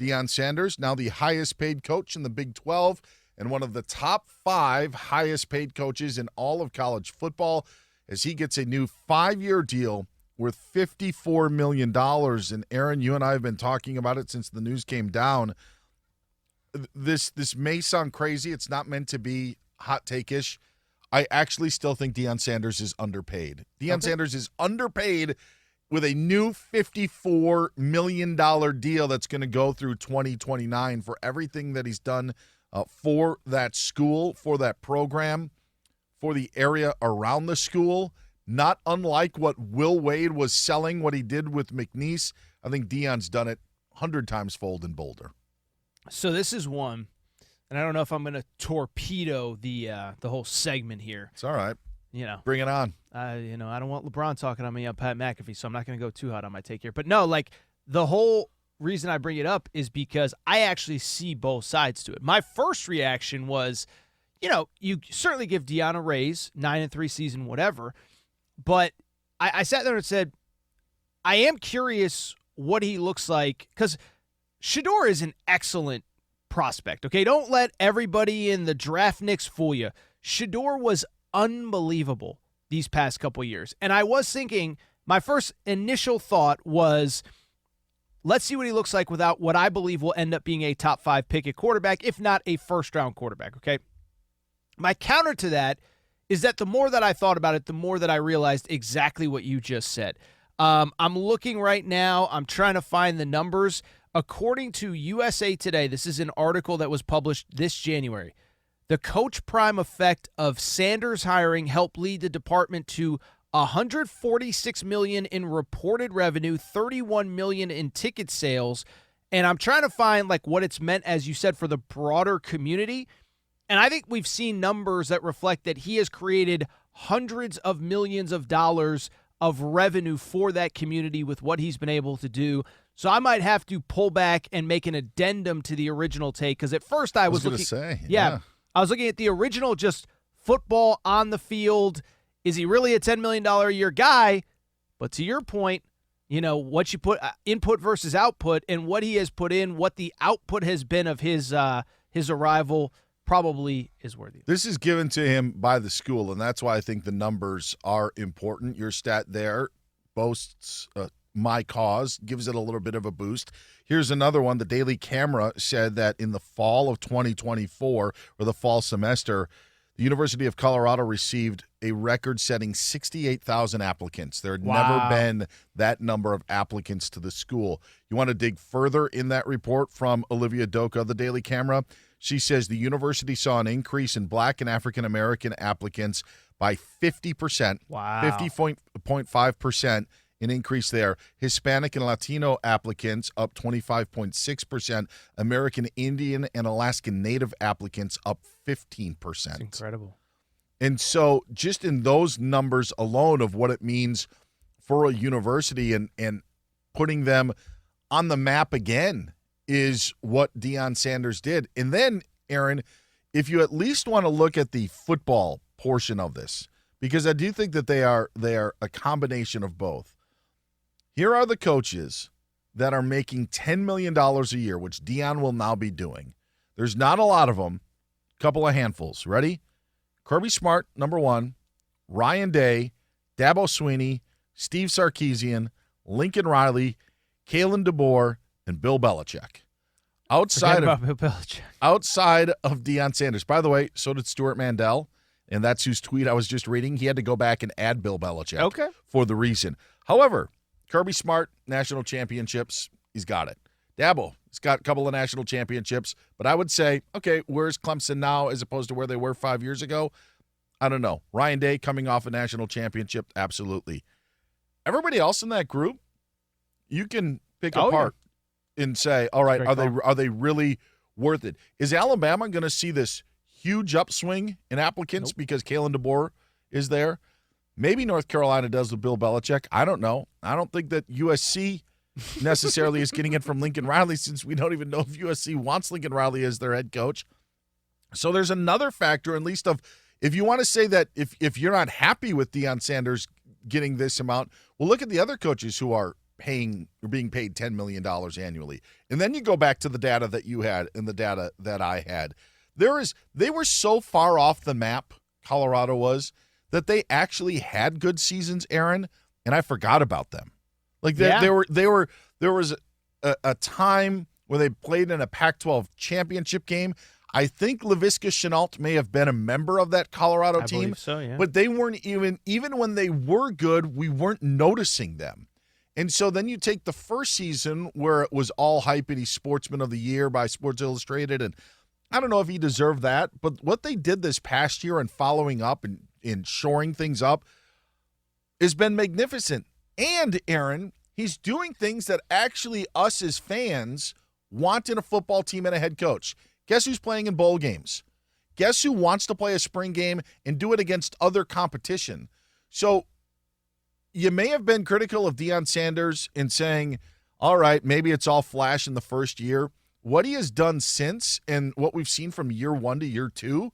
Deion Sanders, now the highest paid coach in the Big 12 and one of the top 5 highest paid coaches in all of college football, as he gets a new 5-year deal worth $54 million. And Aaron, you and I have been talking about it since the news came down. This may sound crazy. It's not meant to be hot take-ish. I actually still think Deion Sanders is underpaid. Deion Sanders is underpaid with a new $54 million deal that's going to go through 2029 for everything that he's done for that school, for that program, for the area around the school. Not unlike what Will Wade was selling, what he did with McNeese. I think Deion's done it 100 times fold in Boulder. So this is one, and I don't know if I'm going to torpedo the whole segment here. It's all right. Bring it on. I don't want LeBron talking on me on Pat McAfee, so I'm not going to go too hot on my take here. But no, the whole reason I bring it up is because I actually see both sides to it. My first reaction was, you certainly give Deion a raise, 9-3 season, whatever. But I sat there and said, I am curious what he looks like, because Shedeur is an excellent prospect, okay? Don't let everybody in the draft nicks fool you. Shedeur was unbelievable these past couple years. And I was thinking, my first initial thought was, let's see what he looks like without what I believe will end up being a top 5 pick at quarterback, if not a first-round quarterback, okay? My counter to that is that the more that I thought about it, the more that I realized exactly what you just said. I'm looking right now. I'm trying to find the numbers. According to USA Today, this is an article that was published this January. The coach prime effect of Sanders hiring helped lead the department to $146 million in reported revenue, $31 million in ticket sales. And I'm trying to find what it's meant, as you said, for the broader community. And I think we've seen numbers that reflect that he has created hundreds of millions of dollars of revenue for that community with what he's been able to do. So I might have to pull back and make an addendum to the original take, because at first I was looking. I was looking at the original, just football on the field. Is he really a $10 million a year guy? But to your point, what you put input versus output, and what he has put in, what the output has been of his arrival, probably is worthy. This is given to him by the school, and that's why I think the numbers are important. Your stat there boasts my cause, gives it a little bit of a boost. Here's another one. The Daily Camera said that in the fall of 2024, or the fall semester, the University of Colorado received a record-setting 68,000 applicants. There had never been that number of applicants to the school. You want to dig further in that report from Olivia Doka of the Daily Camera? She says the university saw an increase in Black and African-American applicants by 50%, 50.5%. An increase there. Hispanic and Latino applicants up 25.6%. American Indian and Alaskan Native applicants up 15%. That's incredible. And so just in those numbers alone of what it means for a university and putting them on the map again is what Deion Sanders did. And then, Aaron, if you at least want to look at the football portion of this, because I do think that they are a combination of both. Here are the coaches that are making $10 million a year, which Deion will now be doing. There's not a lot of them. A couple of handfuls. Ready? Kirby Smart, number 1. Ryan Day, Dabo Swinney, Steve Sarkisian, Lincoln Riley, Kalen DeBoer, and Bill Belichick. Outside of Deion Sanders. By the way, so did Stuart Mandel, and that's whose tweet I was just reading. He had to go back and add Bill Belichick for the reason. However, Kirby Smart, national championships, he's got it. Dabo, he's got a couple of national championships, but I would say, okay, where's Clemson now as opposed to where they were 5 years ago? I don't know. Ryan Day coming off a national championship, absolutely. Everybody else in that group, you can pick apart and say, all right, are they really worth it? Is Alabama going to see this huge upswing in applicants because Kalen DeBoer is there? Maybe North Carolina does with Bill Belichick. I don't know. I don't think that USC necessarily is getting it from Lincoln Riley, since we don't even know if USC wants Lincoln Riley as their head coach. So there's another factor, at least, of if you want to say that if you're not happy with Deion Sanders getting this amount, well, look at the other coaches who are being paid $10 million annually. And then you go back to the data that you had and the data that I had. They were so far off the map, Colorado was, that they actually had good seasons, Aaron, and I forgot about them. Like there was a time where they played in a Pac-12 championship game. I think Laviska Shenault may have been a member of that Colorado team. I believe so, yeah. But they weren't even when they were good, we weren't noticing them. And so then you take the first season where it was all hype and he's Sportsman of the Year by Sports Illustrated, and I don't know if he deserved that, but what they did this past year and following up and shoring things up has been magnificent. And, Aaron, he's doing things that actually us as fans want in a football team and a head coach. Guess who's playing in bowl games? Guess who wants to play a spring game and do it against other competition? So you may have been critical of Deion Sanders in saying, all right, maybe it's all flash in the first year. What he has done since and what we've seen from year 1 to year 2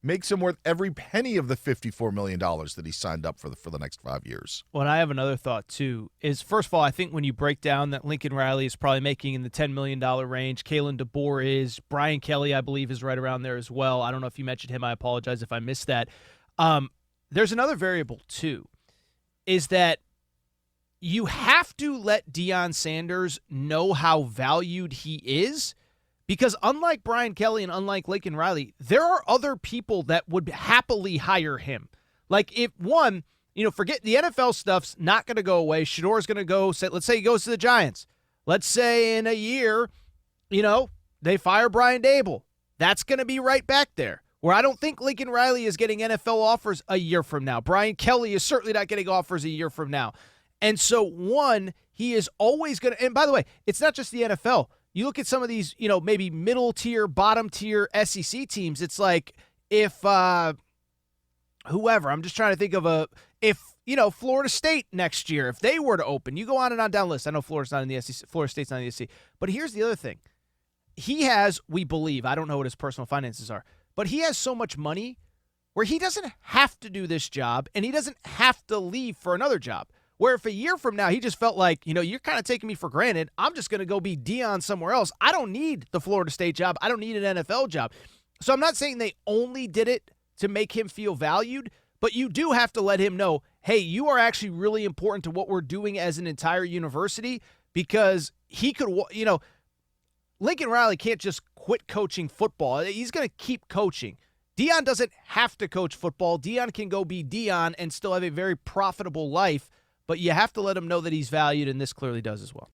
makes him worth every penny of the $54 million that he signed up for the next 5 years. Well, and I have another thought, too, is first of all, I think when you break down that Lincoln Riley is probably making in the $10 million range, Kalen DeBoer is, Brian Kelly, I believe, is right around there as well. I don't know if you mentioned him. I apologize if I missed that. There's another variable, too, is that you have to let Deion Sanders know how valued he is. Because unlike Brian Kelly and unlike Lincoln Riley, there are other people that would happily hire him. Like if one, forget the NFL stuff's not going to go away. Shador's going to go, let's say he goes to the Giants. Let's say in a year, they fire Brian Dable. That's going to be right back there. Where I don't think Lincoln Riley is getting NFL offers a year from now. Brian Kelly is certainly not getting offers a year from now. And so one, he is always going to, and by the way, it's not just the NFL. You look at some of these, maybe middle tier, bottom tier SEC teams. It's like if whoever, I'm just trying to think of if Florida State next year, if they were to open, you go on and on down the list. I know Florida State's not in the SEC. But here's the other thing. He has, we believe, I don't know what his personal finances are, but he has so much money where he doesn't have to do this job and he doesn't have to leave for another job. Where if a year from now he just felt like, you're kind of taking me for granted, I'm just going to go be Deion somewhere else. I don't need the Florida State job. I don't need an NFL job. So I'm not saying they only did it to make him feel valued, but you do have to let him know, hey, you are actually really important to what we're doing as an entire university, because he could, Lincoln Riley can't just quit coaching football. He's going to keep coaching. Deion doesn't have to coach football. Deion can go be Deion and still have a very profitable life. But you have to let him know that he's valued, and this clearly does as well.